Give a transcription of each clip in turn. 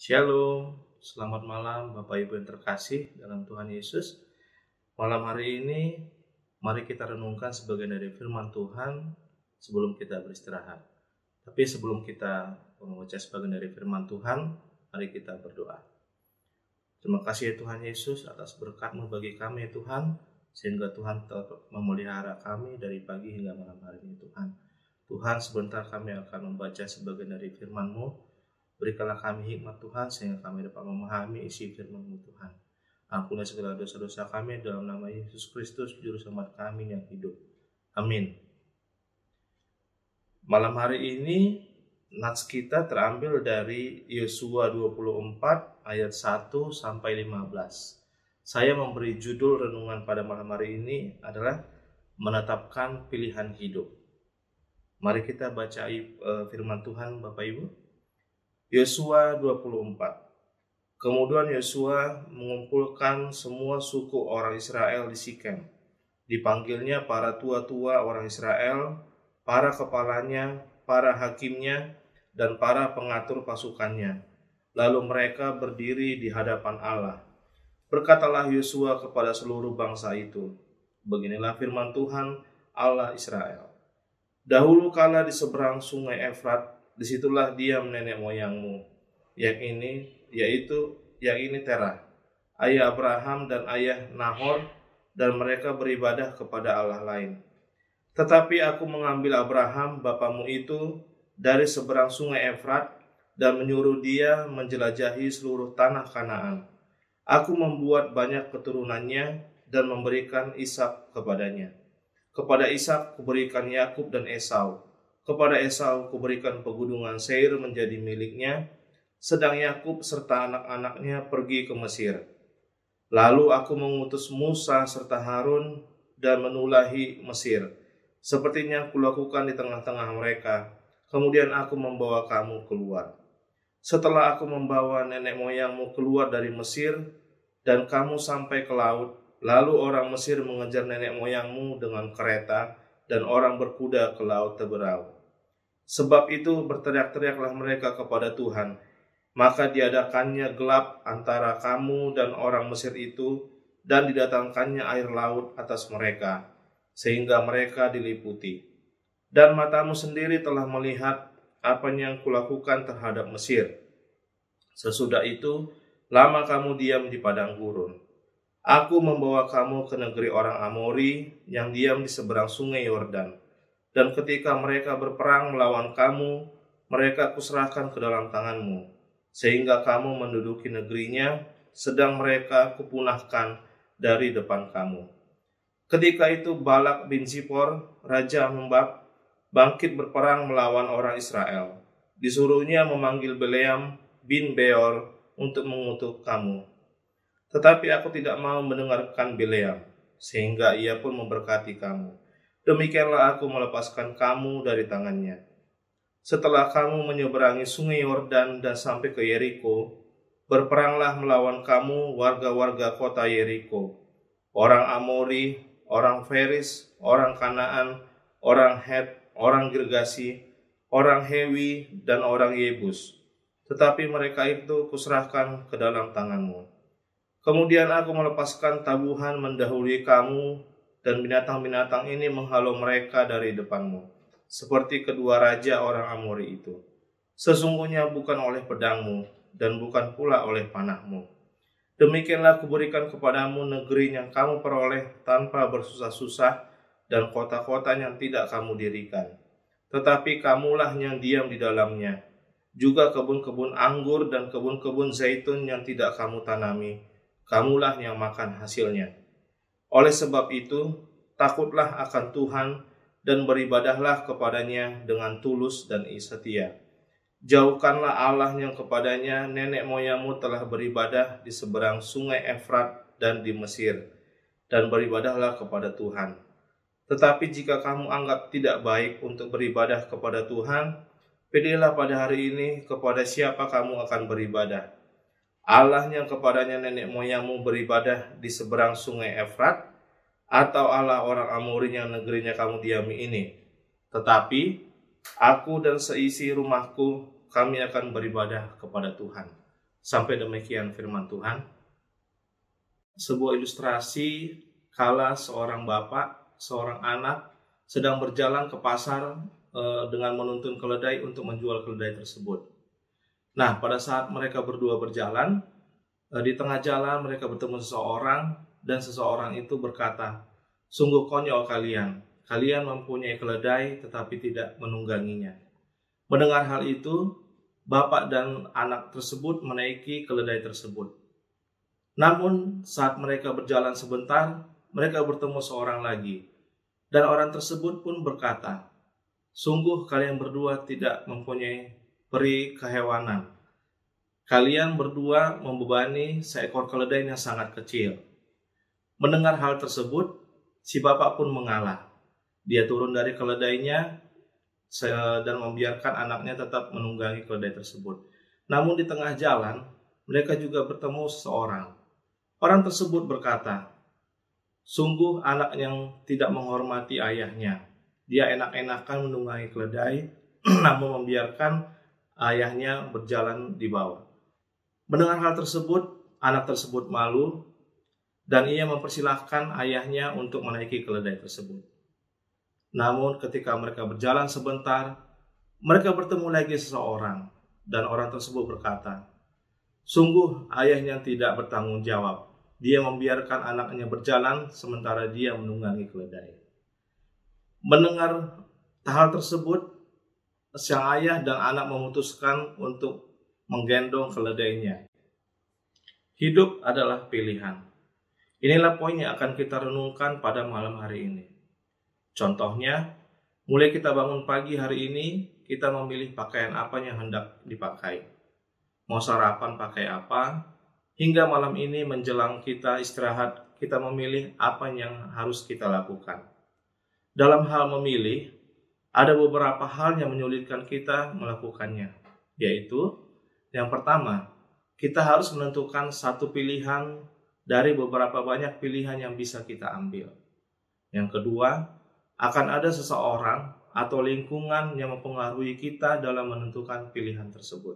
Shalom, selamat malam Bapak Ibu yang terkasih dalam Tuhan Yesus. Malam hari ini, mari kita renungkan sebagian dari firman Tuhan sebelum kita beristirahat. Tapi sebelum kita membaca sebagian dari firman Tuhan, mari kita berdoa. Terima kasih ya Tuhan Yesus atas berkat-Mu bagi kami ya Tuhan, sehingga Tuhan telah memelihara kami dari pagi hingga malam hari ini Tuhan. Tuhan, sebentar kami akan membaca sebagian dari firman-Mu. Berikanlah kami hikmat Tuhan sehingga kami dapat memahami isi firman-Mu Tuhan. Ampuni segala dosa-dosa kami dalam nama Yesus Kristus Juru Selamat kami yang hidup. Amin. Malam hari ini nats kita terambil dari Yosua 24 ayat 1 sampai 15. Saya memberi judul renungan pada malam hari ini adalah menetapkan pilihan hidup. Mari kita baca firman Tuhan Bapak Ibu. Yosua 24. Kemudian Yosua mengumpulkan semua suku orang Israel di Sikem. Dipanggilnya para tua-tua orang Israel, para kepalanya, para hakimnya, dan para pengatur pasukannya. Lalu mereka berdiri di hadapan Allah. Berkatalah Yosua kepada seluruh bangsa itu, beginilah firman Tuhan Allah Israel. Dahulu kala di seberang sungai Efrat, disitulah diam nenek moyangmu, yang ini Terah, ayah Abraham dan ayah Nahor, dan mereka beribadah kepada Allah lain. Tetapi aku mengambil Abraham bapamu itu dari seberang sungai Efrat dan menyuruh dia menjelajahi seluruh tanah Kanaan. Aku membuat banyak keturunannya dan memberikan Ishak kepadanya. Kepada Ishak kuberikan Yakub dan Esau. Kepada Esau kuberikan pegunungan Seir menjadi miliknya, sedang Yakub serta anak-anaknya pergi ke Mesir. Lalu aku mengutus Musa serta Harun dan menulahi Mesir, sepertinya kulakukan di tengah-tengah mereka. Kemudian aku membawa kamu keluar. Setelah aku membawa nenek moyangmu keluar dari Mesir, dan kamu sampai ke laut, lalu orang Mesir mengejar nenek moyangmu dengan kereta, dan orang berkuda ke laut Teberau. Sebab itu berteriak-teriaklah mereka kepada Tuhan, maka diadakannya gelap antara kamu dan orang Mesir itu, dan didatangkannya air laut atas mereka, sehingga mereka diliputi. Dan matamu sendiri telah melihat apa yang kulakukan terhadap Mesir. Sesudah itu, lama kamu diam di padang gurun. Aku membawa kamu ke negeri orang Amori yang diam di seberang sungai Yordan. Dan ketika mereka berperang melawan kamu, mereka kuserahkan ke dalam tanganmu, sehingga kamu menduduki negerinya, sedang mereka kupunahkan dari depan kamu. Ketika itu Balak bin Zippor, Raja Moab, bangkit berperang melawan orang Israel. Disuruhnya memanggil Bileam bin Beor untuk mengutuk kamu. Tetapi aku tidak mau mendengarkan Bileam, sehingga ia pun memberkati kamu. Demikianlah aku melepaskan kamu dari tangannya. Setelah kamu menyeberangi sungai Yordan dan sampai ke Yeriko, berperanglah melawan kamu warga-warga kota Yeriko, orang Amori, orang Feris, orang Kanaan, orang Het, orang Girgasi, orang Hewi, dan orang Yebus. Tetapi mereka itu kuserahkan ke dalam tanganmu. Kemudian aku melepaskan tabuhan mendahului kamu, dan binatang-binatang ini menghalau mereka dari depanmu, seperti kedua raja orang Amori itu. Sesungguhnya bukan oleh pedangmu, dan bukan pula oleh panahmu. Demikianlah kuberikan kepadamu negeri yang kamu peroleh tanpa bersusah-susah, dan kota-kota yang tidak kamu dirikan. Tetapi kamulah yang diam di dalamnya, juga kebun-kebun anggur dan kebun-kebun zaitun yang tidak kamu tanami, kamulah yang makan hasilnya. Oleh sebab itu, takutlah akan Tuhan dan beribadahlah kepadanya dengan tulus dan setia. Jauhkanlah Allah yang kepadanya nenek moyangmu telah beribadah di seberang sungai Efrat dan di Mesir, dan beribadahlah kepada Tuhan. Tetapi jika kamu anggap tidak baik untuk beribadah kepada Tuhan, pilihlah pada hari ini kepada siapa kamu akan beribadah. Allah yang kepadanya nenek moyangmu beribadah di seberang sungai Efrat, atau Allah orang Amori yang negerinya kamu diami ini. Tetapi aku dan seisi rumahku, kami akan beribadah kepada Tuhan. Sampai demikian firman Tuhan. Sebuah ilustrasi kala seorang bapak, seorang anak sedang berjalan ke pasar dengan menuntun keledai untuk menjual keledai tersebut. Nah, pada saat mereka berdua berjalan, di tengah jalan mereka bertemu seseorang, dan seseorang itu berkata, "Sungguh konyol kalian mempunyai keledai tetapi tidak menungganginya." Mendengar hal itu, bapak dan anak tersebut menaiki keledai tersebut. Namun saat mereka berjalan sebentar, mereka bertemu seorang lagi. Dan orang tersebut pun berkata, "Sungguh kalian berdua tidak mempunyai peri kehewanan. Kalian berdua membebani seekor keledai yang sangat kecil." Mendengar hal tersebut, si bapak pun mengalah. Dia turun dari keledainya dan membiarkan anaknya tetap menunggangi keledai tersebut. Namun di tengah jalan, mereka juga bertemu seseorang. Orang tersebut berkata, "Sungguh anak yang tidak menghormati ayahnya. Dia enak-enakan menunggangi keledai, namun membiarkan ayahnya berjalan di bawah." Mendengar hal tersebut, anak tersebut malu, dan ia mempersilahkan ayahnya untuk menaiki keledai tersebut. Namun ketika mereka berjalan sebentar, mereka bertemu lagi seseorang, dan orang tersebut berkata, "Sungguh ayahnya tidak bertanggung jawab. Dia membiarkan anaknya berjalan sementara dia menunggangi keledai." Mendengar hal tersebut, sang ayah dan anak memutuskan untuk menggendong keledainya. Hidup adalah pilihan. Inilah poin yang akan kita renungkan pada malam hari ini. Contohnya, mulai kita bangun pagi hari ini, kita memilih pakaian apa yang hendak dipakai. Mau sarapan pakai apa, hingga malam ini menjelang kita istirahat, kita memilih apa yang harus kita lakukan. Dalam hal memilih, ada beberapa hal yang menyulitkan kita melakukannya, yaitu yang pertama, kita harus menentukan satu pilihan dari beberapa banyak pilihan yang bisa kita ambil. Yang kedua, akan ada seseorang atau lingkungan yang mempengaruhi kita dalam menentukan pilihan tersebut.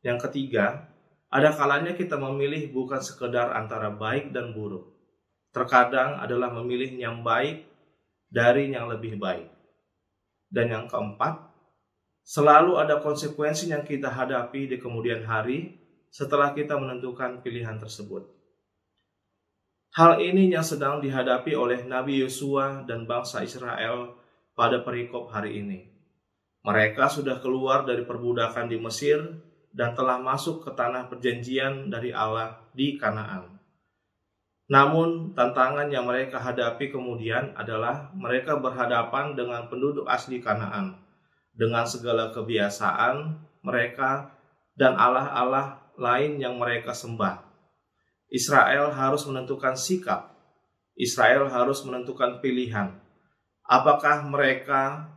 Yang ketiga, ada kalanya kita memilih bukan sekedar antara baik dan buruk. Terkadang adalah memilih yang baik dari yang lebih baik. Dan yang keempat, selalu ada konsekuensi yang kita hadapi di kemudian hari setelah kita menentukan pilihan tersebut. Hal ini yang sedang dihadapi oleh Nabi Yosua dan bangsa Israel pada perikop hari ini. Mereka sudah keluar dari perbudakan di Mesir dan telah masuk ke tanah perjanjian dari Allah di Kanaan. Namun tantangan yang mereka hadapi kemudian adalah mereka berhadapan dengan penduduk asli Kanaan dengan segala kebiasaan mereka dan allah-allah lain yang mereka sembah. Israel harus menentukan sikap. Israel harus menentukan pilihan. Apakah mereka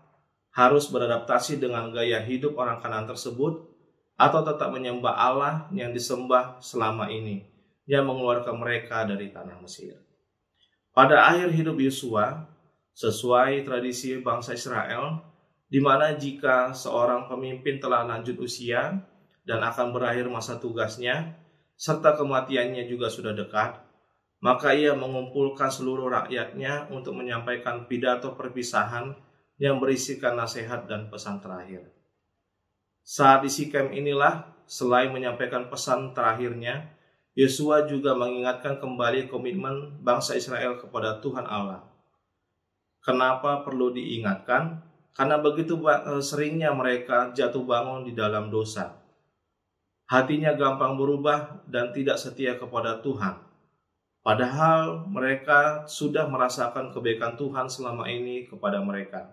harus beradaptasi dengan gaya hidup orang Kanaan tersebut, atau tetap menyembah Allah yang disembah selama ini, yang mengeluarkan mereka dari tanah Mesir. Pada akhir hidup Yosua, sesuai tradisi bangsa Israel, di mana jika seorang pemimpin telah lanjut usia dan akan berakhir masa tugasnya, serta kematiannya juga sudah dekat, maka ia mengumpulkan seluruh rakyatnya untuk menyampaikan pidato perpisahan yang berisikan nasihat dan pesan terakhir. Saat di Sikem inilah, selain menyampaikan pesan terakhirnya, Yosua juga mengingatkan kembali komitmen bangsa Israel kepada Tuhan Allah. Kenapa perlu diingatkan? Karena begitu seringnya mereka jatuh bangun di dalam dosa. Hatinya gampang berubah dan tidak setia kepada Tuhan. Padahal mereka sudah merasakan kebaikan Tuhan selama ini kepada mereka.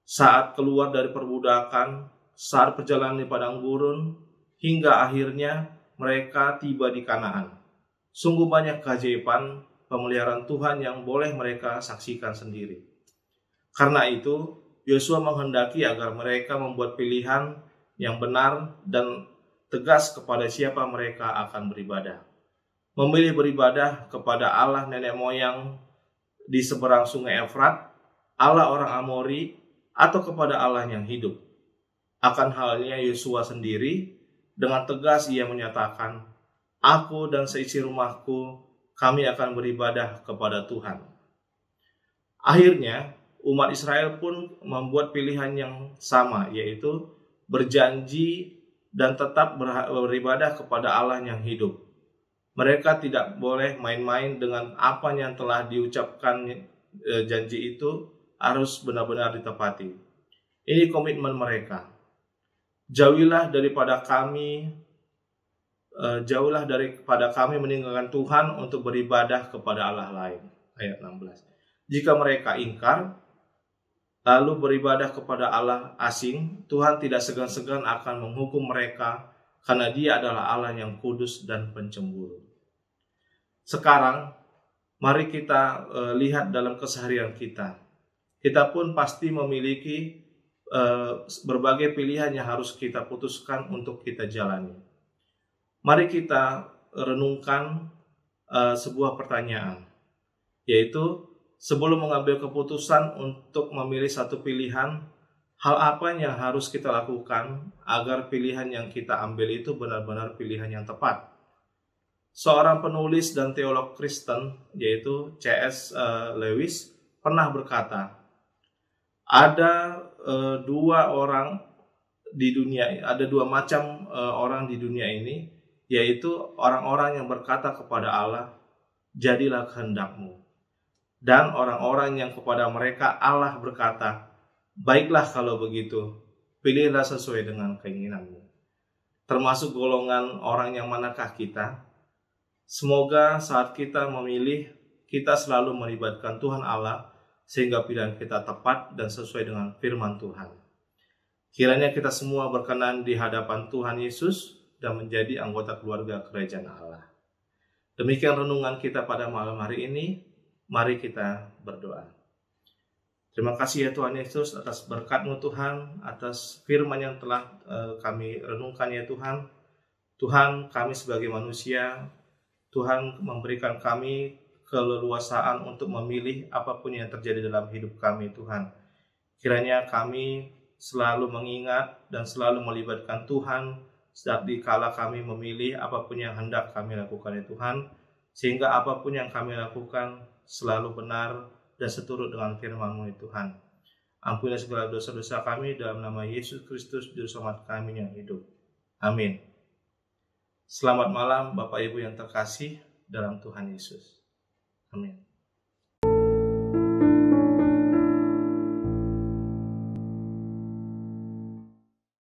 Saat keluar dari perbudakan, saat perjalanan di padang gurun, hingga akhirnya mereka tiba di Kanaan. Sungguh banyak keajaiban pemeliharaan Tuhan yang boleh mereka saksikan sendiri. Karena itu, Yosua menghendaki agar mereka membuat pilihan yang benar dan tegas kepada siapa mereka akan beribadah. Memilih beribadah kepada Allah nenek moyang di seberang sungai Efrat, Allah orang Amori, atau kepada Allah yang hidup. Akan halnya Yosua sendiri, Dengan tegas ia menyatakan, "Aku dan seisi rumahku, kami akan beribadah kepada Tuhan." Akhirnya, umat Israel pun membuat pilihan yang sama, yaitu berjanji dan tetap beribadah kepada Allah yang hidup. Mereka tidak boleh main-main dengan apa yang telah diucapkan. Janji itu harus benar-benar ditepati. Ini komitmen mereka. Jauhlah daripada kami meninggalkan Tuhan untuk beribadah kepada Allah lain. Ayat 16. Jika mereka ingkar lalu beribadah kepada Allah asing, Tuhan tidak segan-segan akan menghukum mereka karena Dia adalah Allah yang kudus dan pencemburu. Sekarang mari kita lihat dalam keseharian kita. Kita pun pasti memiliki berbagai pilihan yang harus kita putuskan untuk kita jalani. Mari kita renungkan sebuah pertanyaan, yaitu sebelum mengambil keputusan untuk memilih satu pilihan, hal apa yang harus kita lakukan agar pilihan yang kita ambil itu benar-benar pilihan yang tepat. Seorang penulis dan teolog Kristen, yaitu C.S. Lewis, pernah berkata, ada dua macam orang di dunia ini, yaitu orang-orang yang berkata kepada Allah, "Jadilah kehendak-Mu," dan orang-orang yang kepada mereka Allah berkata, "Baiklah kalau begitu, pilihlah sesuai dengan keinginan-Mu." Termasuk golongan orang yang manakah kita? Semoga saat kita memilih, kita selalu melibatkan Tuhan Allah sehingga pilihan kita tepat dan sesuai dengan firman Tuhan. Kiranya kita semua berkenan di hadapan Tuhan Yesus dan menjadi anggota keluarga kerajaan Allah. Demikian renungan kita pada malam hari ini. Mari kita berdoa. Terima kasih ya Tuhan Yesus atas berkat-Mu Tuhan, atas firman yang telah kami renungkan ya Tuhan. Tuhan, kami sebagai manusia, Tuhan memberikan kami keleluasaan untuk memilih apapun yang terjadi dalam hidup kami Tuhan. Kiranya kami selalu mengingat dan selalu melibatkan Tuhan setiap dikala kami memilih apapun yang hendak kami lakukan ya Tuhan. Sehingga apapun yang kami lakukan selalu benar dan seturut dengan firman-Mu ya Tuhan. Ampunilah segala dosa-dosa kami dalam nama Yesus Kristus, Juru Selamat kami yang hidup. Amin. Selamat malam Bapak Ibu yang terkasih dalam Tuhan Yesus. Amin.